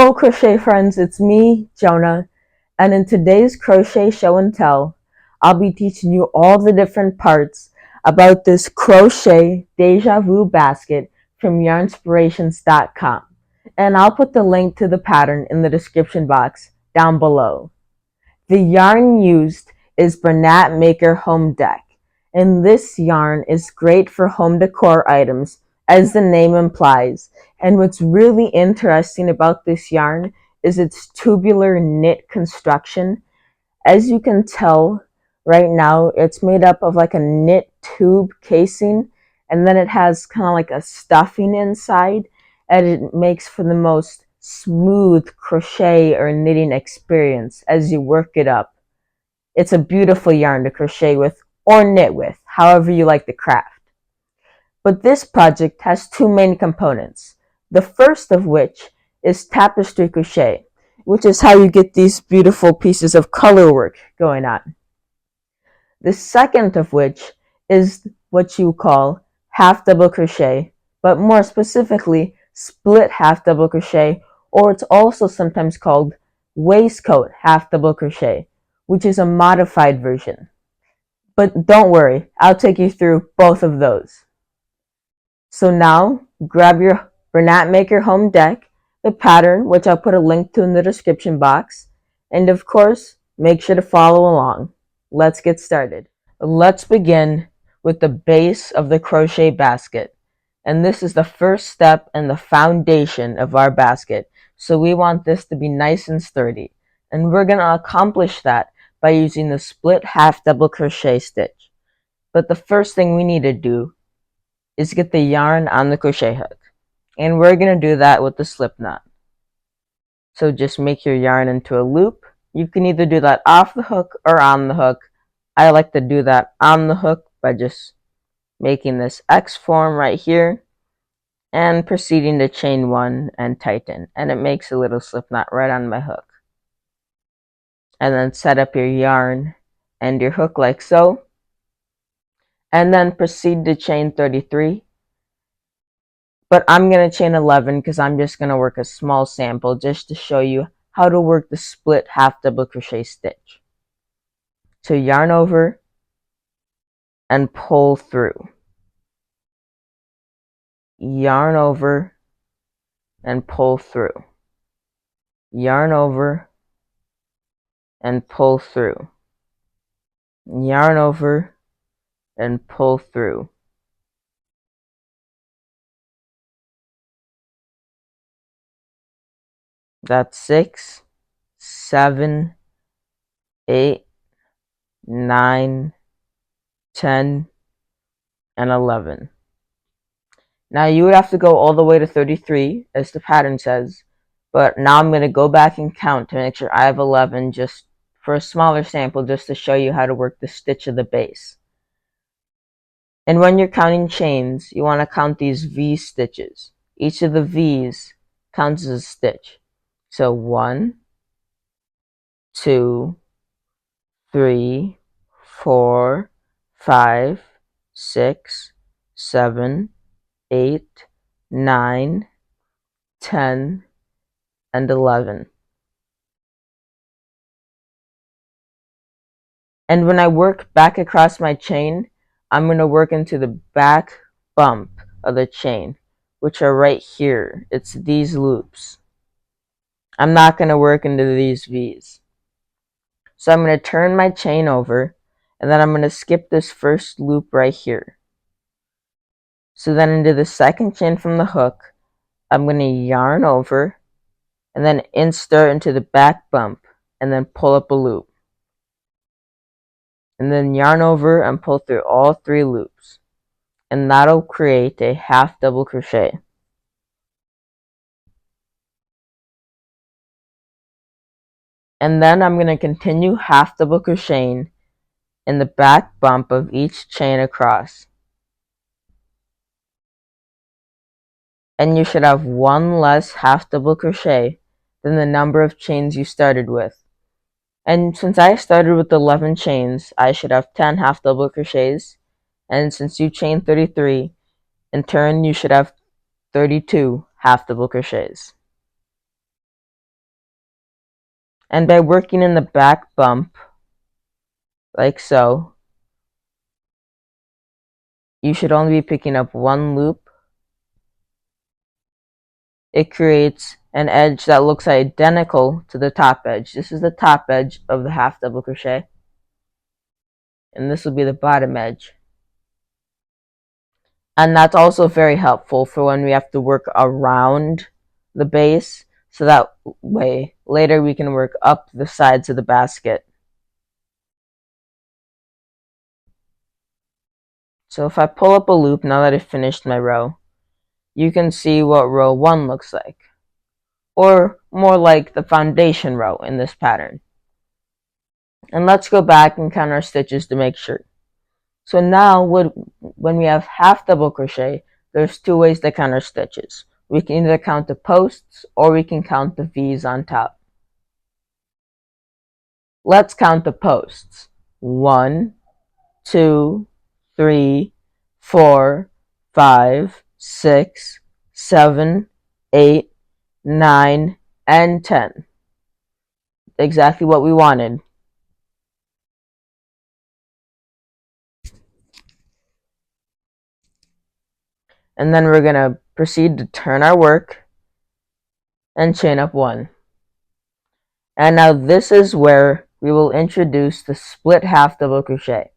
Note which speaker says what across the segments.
Speaker 1: Hello crochet friends, it's me, Jonah, and in today's crochet show and tell, I'll be teaching you all the different parts about this crochet Deja Vu basket from yarnspirations.com. And I'll put the link to the pattern in the description box down below. The yarn used is Bernat Maker Home Deck, and this yarn is great for home decor items, as the name implies. And what's really interesting about this yarn is its tubular knit construction. As you can tell right now, it's made up of like a knit tube casing, and then it has kind of like a stuffing inside, and it makes for the most smooth crochet or knitting experience as you work it up. It's a beautiful yarn to crochet with or knit with, however you like the craft. But this project has two main components, the first of which is Tapestry crochet, which is how you get these beautiful pieces of color work going on. The second of which is what you call half double crochet, but more specifically split half double crochet, or it's also sometimes called waistcoat half double crochet, which is a modified version. But don't worry, I'll take you through both of those. So now, grab your Bernat Maker Home Deck, the pattern, which I'll put a link to in the description box, and of course, make sure to follow along. Let's get started. Let's begin with the base of the crochet basket. And this is the first step and the foundation of our basket. So we want this to be nice and sturdy. And we're going to accomplish that by using the split half double crochet stitch. But the first thing we need to do is get the yarn on the crochet hook. And we're going to do that with the slip knot. So just make your yarn into a loop. You can either do that off the hook or on the hook. I like to do that on the hook by just making this X form right here and proceeding to chain one and tighten. And it makes a little slip knot right on my hook. And then set up your yarn and your hook like so. And then proceed to chain 33. But I'm going to chain 11 because I'm just going to work a small sample just to show you how to work the split half double crochet stitch. So yarn over and pull through. Yarn over and pull through. Yarn over and pull through. Yarn over and pull through. That's 6, 7, 8, 9, 10, and 11. Now you would have to go all the way to 33, as the pattern says, but now I'm going to go back and count to make sure I have 11 just for a smaller sample, just to show you how to work the stitch of the base. And when you're counting chains, you want to count these V stitches. Each of the V's counts as a stitch. So 1, 2, 3, 4, 5, 6, 7, 8, 9, 10, and 11. And when I work back across my chain, I'm going to work into the back bump of the chain, which are right here. It's these loops. I'm not going to work into these V's. So I'm going to turn my chain over, and then I'm going to skip this first loop right here. So then into the second chain from the hook, I'm going to yarn over, and then insert into the back bump, and then pull up a loop. And then yarn over and pull through all 3 loops. And that'll create a half double crochet. And then I'm going to continue half double crocheting in the back bump of each chain across. And you should have 1 less half double crochet than the number of chains you started with. And since I started with 11 chains, I should have 10 half double crochets. And since you chained 33, in turn you should have 32 half double crochets. And by working in the back bump, like so, you should only be picking up one loop. It creates an edge that looks identical to the top edge. This is the top edge of the half double crochet, and this will be the bottom edge. And that's also very helpful for when we have to work around the base, so that way later we can work up the sides of the basket. So if I pull up a loop now that I've finished my row, you can see what row 1 looks like, or more like the foundation row in this pattern. And let's go back and count our stitches to make sure. So now when we have half double crochet, there's two ways to count our stitches. We can either count the posts or we can count the V's on top. Let's count the posts. 1, 2, 3, 4, 5, 6, 7, 8, 9, and 10. Exactly what we wanted. And then we're going to proceed to turn our work and chain up 1. And now this is where we will introduce the split half double crochet.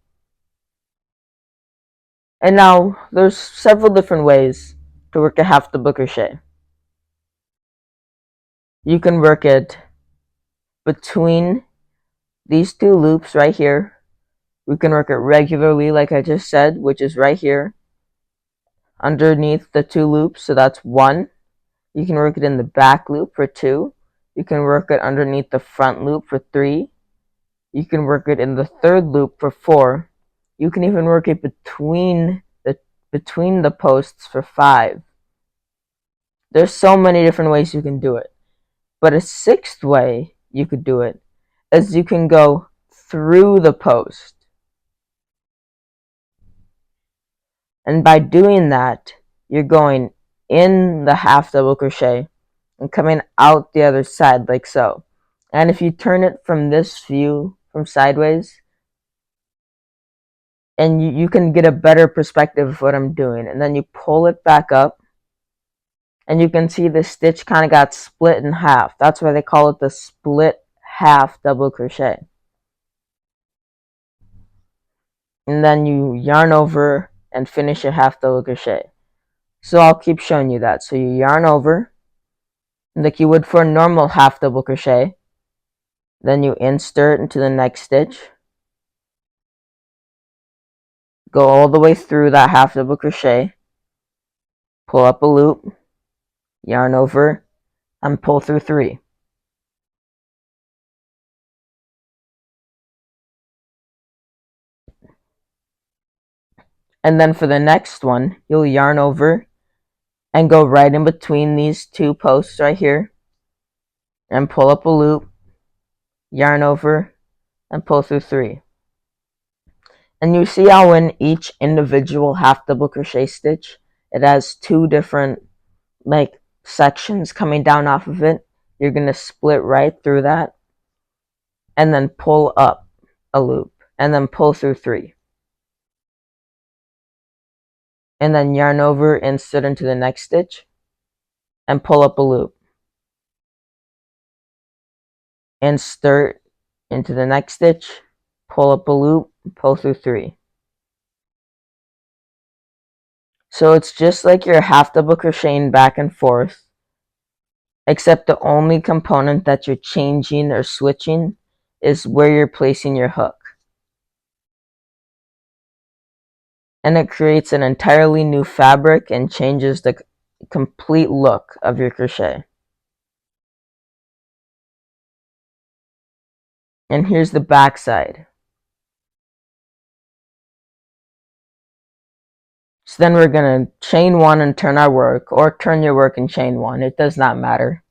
Speaker 1: And now there's several different ways to work a half double crochet. You can work it between these two loops right here. We can work it regularly like I just said, which is right here underneath the two loops, so that's 1. You can work it in the back loop for 2. You can work it underneath the front loop for 3. You can work it in the third loop for 4. You can even work it between the posts for 5. There's so many different ways you can do it. But a sixth way you could do it is you can go through the post. And by doing that, you're going in the half double crochet and coming out the other side like so. And if you turn it from this view, from sideways, and you can get a better perspective of what I'm doing. And then you pull it back up, and you can see the stitch kind of got split in half. That's why they call it the split half double crochet. And then you yarn over and finish a half double crochet. So I'll keep showing you that. So you yarn over like you would for a normal half double crochet. Then you insert into the next stitch. Go all the way through that half double crochet. Pull up a loop, yarn over, and pull through 3. And then for the next one, you'll yarn over and go right in between these two posts right here and pull up a loop, yarn over, and pull through 3. And you see how in each individual half double crochet stitch, it has 2 different sections coming down off of it. You're going to split right through that and then pull up a loop and then pull through 3. And then yarn over, insert into the next stitch, and pull up a loop. Insert into the next stitch, pull up a loop, pull through 3. So it's just like you're half double crocheting back and forth, except the only component that you're changing or switching is where you're placing your hook. And it creates an entirely new fabric and changes the complete look of your crochet. And here's the back side. So then we're going to chain 1 and turn our work, or turn your work and chain 1. It does not matter.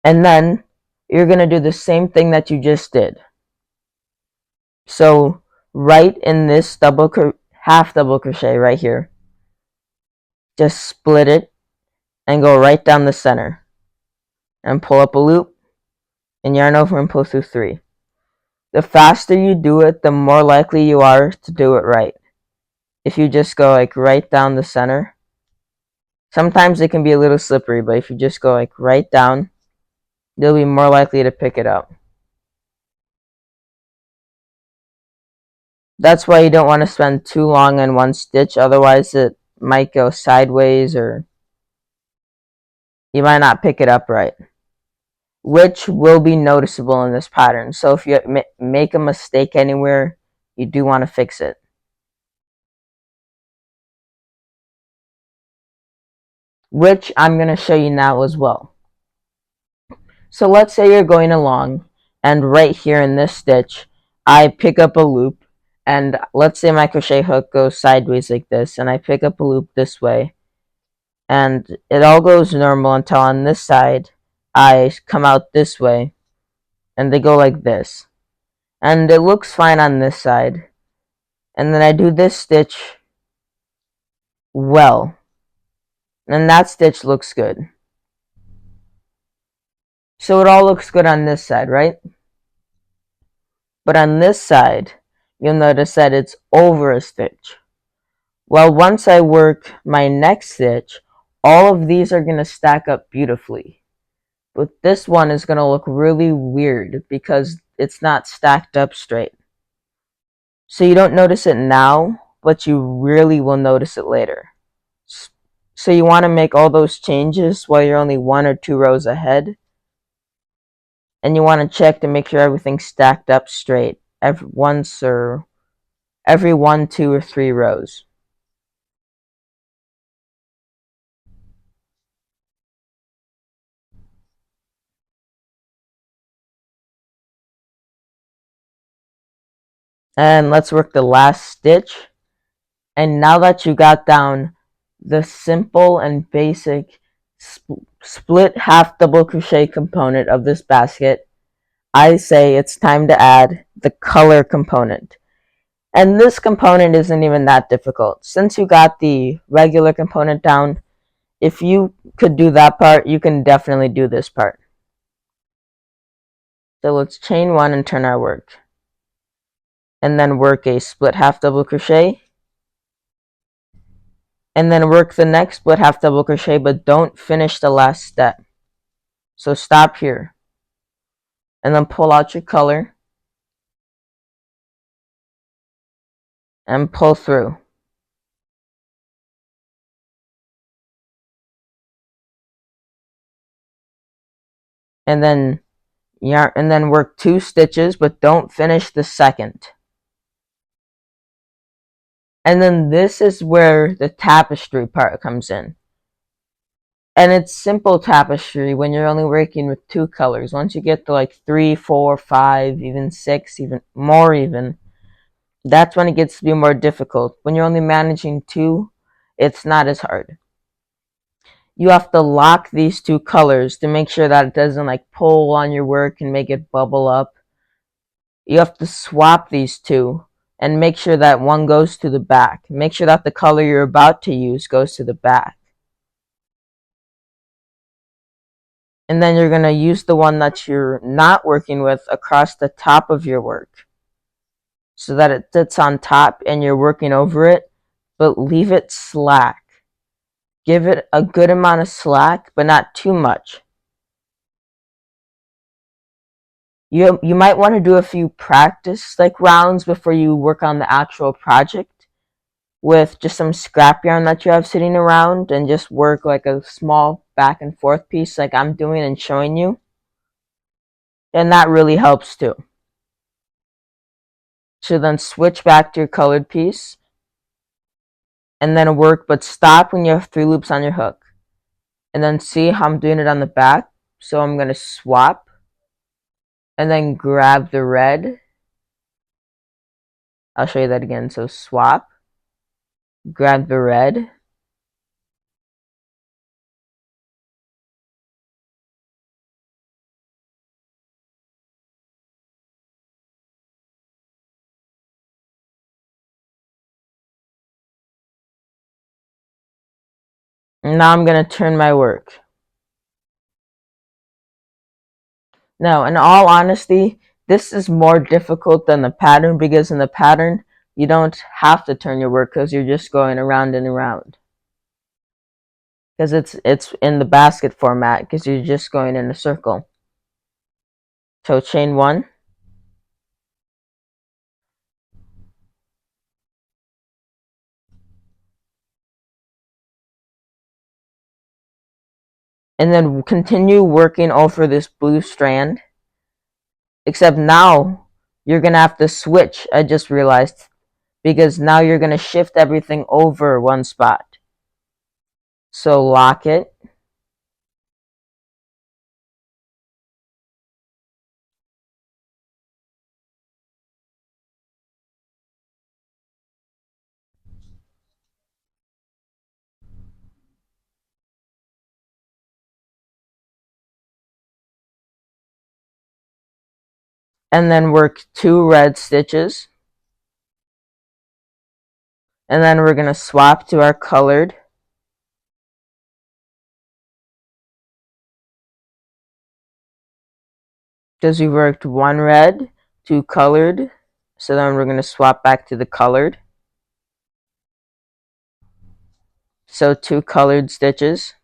Speaker 1: And then you're going to do the same thing that you just did. So right in this half double crochet right here, just split it and go right down the center and pull up a loop and yarn over and pull through 3. The faster you do it, the more likely you are to do it right. If you just go like right down the center, sometimes it can be a little slippery, but if you just go like right down, you'll be more likely to pick it up. That's why you don't want to spend too long on one stitch, otherwise it might go sideways or you might not pick it up right, which will be noticeable in this pattern. So if you make a mistake anywhere, you do want to fix it. Which I'm going to show you now as well. So let's say you're going along and right here in this stitch, I pick up a loop, and let's say my crochet hook goes sideways like this, and I pick up a loop this way, and it all goes normal until on this side, I come out this way, and they go like this. And it looks fine on this side. And then I do this stitch well, and that stitch looks good. So it all looks good on this side, right? But on this side, you'll notice that it's over a stitch. Well, once I work my next stitch, all of these are going to stack up beautifully. But this one is going to look really weird because it's not stacked up straight. So you don't notice it now, but you really will notice it later. So you want to make all those changes while you're only 1 or 2 rows ahead. And you want to check to make sure everything's stacked up straight every 1, 2, or 3 rows. And let's work the last stitch. And now that you got down the simple and basic split half double crochet component of this basket, I say it's time to add the color component. And this component isn't even that difficult. Since you got the regular component down, if you could do that part, you can definitely do this part. So let's chain 1 and turn our work. And then work a split half double crochet. And then work the next split half double crochet, but don't finish the last step. So stop here. And then pull out your color. And pull through. And then work 2 stitches, but don't finish the second. And then this is where the tapestry part comes in. And it's simple tapestry when you're only working with 2 colors. Once you get to like 3, 4, 5, even 6, even more even, that's when it gets to be more difficult. When you're only managing 2, it's not as hard. You have to lock these 2 colors to make sure that it doesn't like pull on your work and make it bubble up. You have to swap these 2 and make sure that one goes to the back. Make sure that the color you're about to use goes to the back. And then you're going to use the one that you're not working with across the top of your work so that it sits on top and you're working over it, but leave it slack. Give it a good amount of slack, but not too much. You might want to do a few practice rounds before you work on the actual project with just some scrap yarn that you have sitting around, and just work like a small back and forth piece like I'm doing and showing you. And that really helps too. So then switch back to your colored piece and then work, but stop when you have 3 loops on your hook. And then see how I'm doing it on the back. So I'm going to swap and then grab the red. I'll show you that again. So swap, grab the red, Now I'm going to turn my work. Now, in all honesty, this is more difficult than the pattern because in the pattern, you don't have to turn your work because you're just going around and around. Because it's in the basket format because you're just going in a circle. So chain 1. And then continue working over this blue strand. Except now, you're going to have to switch, I just realized. Because now you're going to shift everything over one spot. So lock it. And then work 2 red stitches. And then we're going to swap to our colored. Because we worked 1 red, 2 colored. So then we're going to swap back to the colored. So 2 colored stitches.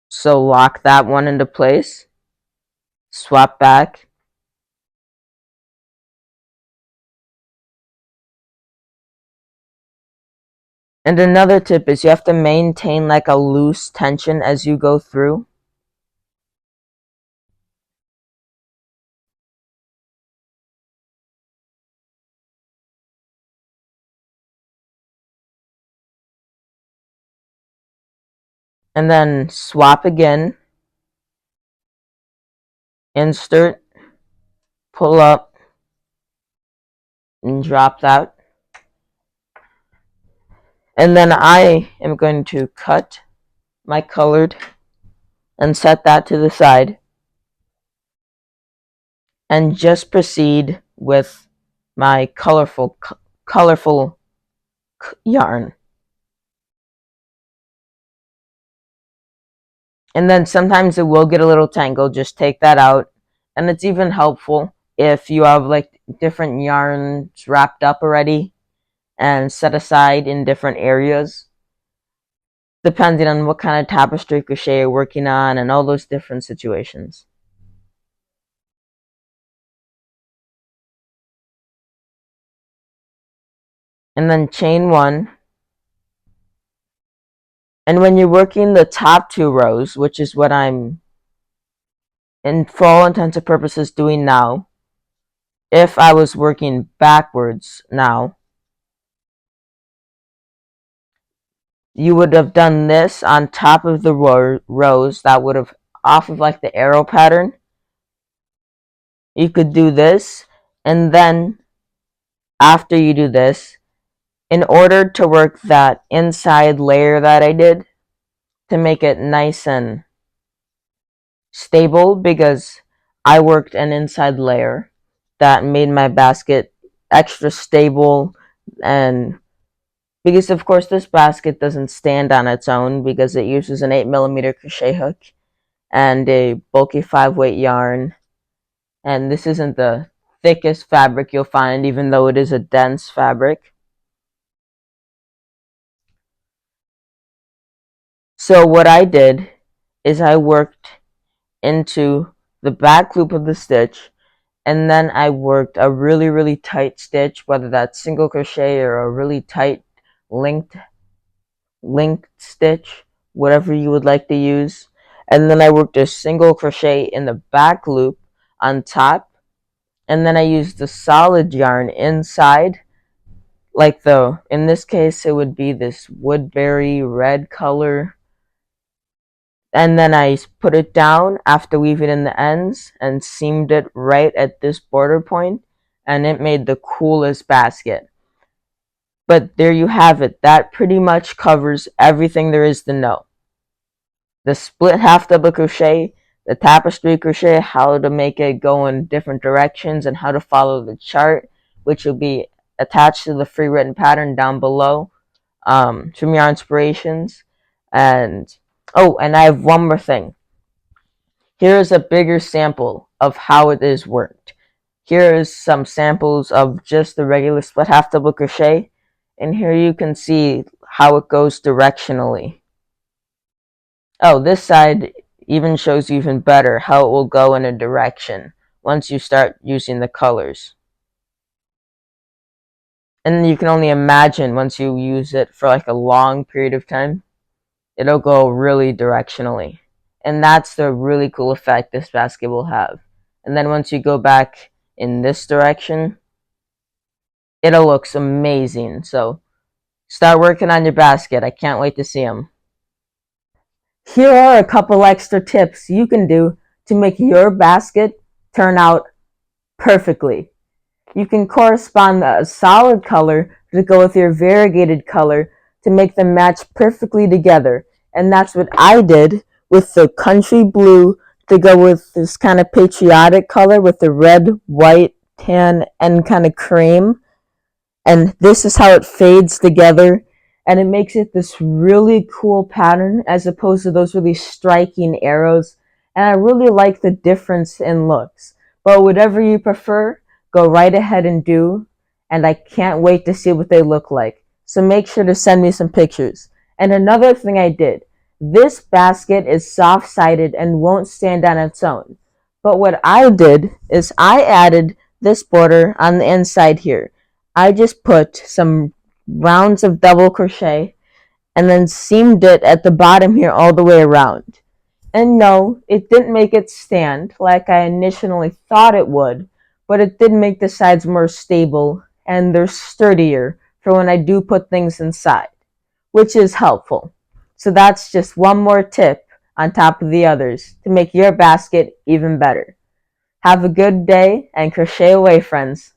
Speaker 1: So lock that one into place. Swap back. And another tip is you have to maintain like a loose tension as you go through. And then swap again. Insert, pull up, and drop that. And then I am going to cut my colored and set that to the side. And just proceed with my colorful yarn. And then sometimes it will get a little tangled, just take that out. And it's even helpful if you have like different yarns wrapped up already and set aside in different areas, depending on what kind of tapestry crochet you're working on and all those different situations. And then chain 1. And when you're working the top 2 rows, which is what I'm for all intents and purposes doing now, if I was working backwards now, you would have done this on top of the rows that would have off of like the arrow pattern. You could do this, and then after you do this, in order to work that inside layer that I did, to make it nice and stable, because I worked an inside layer that made my basket extra stable, and because of course this basket doesn't stand on its own because it uses an 8mm crochet hook and a bulky 5-weight yarn, and this isn't the thickest fabric you'll find, even though it is a dense fabric. So what I did is I worked into the back loop of the stitch, and then I worked a really tight stitch, whether that's single crochet or a really tight linked stitch, whatever you would like to use. And then I worked a single crochet in the back loop on top, and then I used the solid yarn inside, like in this case it would be this woodberry red color, and then I put it down after weaving in the ends and seamed it right at this border point, and it made the coolest basket. But there you have it. That pretty much covers everything there is to know. The split half double crochet, the tapestry crochet, how to make it go in different directions, and how to follow the chart which will be attached to the free written pattern down below, from your inspirations. And and I have one more thing. Here is a bigger sample of how it is worked. Here is some samples of just the regular split half double crochet, and here you can see how it goes directionally. Oh, this side even shows you even better how it will go in a direction once you start using the colors. And you can only imagine once you use it for like a long period of time, it'll go really directionally. And that's the really cool effect this basket will have. And then once you go back in this direction, it'll look amazing. So start working on your basket. I can't wait to see them. Here are a couple extra tips you can do to make your basket turn out perfectly. You can correspond a solid color to go with your variegated color to make them match perfectly together. And that's what I did with the country blue to go with this kind of patriotic color with the red, white, tan, and kind of cream. And this is how it fades together, and it makes it this really cool pattern as opposed to those really striking arrows. And I really like the difference in looks. But whatever you prefer, go right ahead and do, and I can't wait to see what they look like. So make sure to send me some pictures. And another thing I did, this basket is soft-sided and won't stand on its own. But what I did is I added this border on the inside here. I just put some rounds of double crochet and then seamed it at the bottom here all the way around. And no, it didn't make it stand like I initially thought it would, but it did make the sides more stable and they're sturdier for when I do put things inside, which is helpful. So that's just one more tip on top of the others to make your basket even better. Have a good day and crochet away, friends.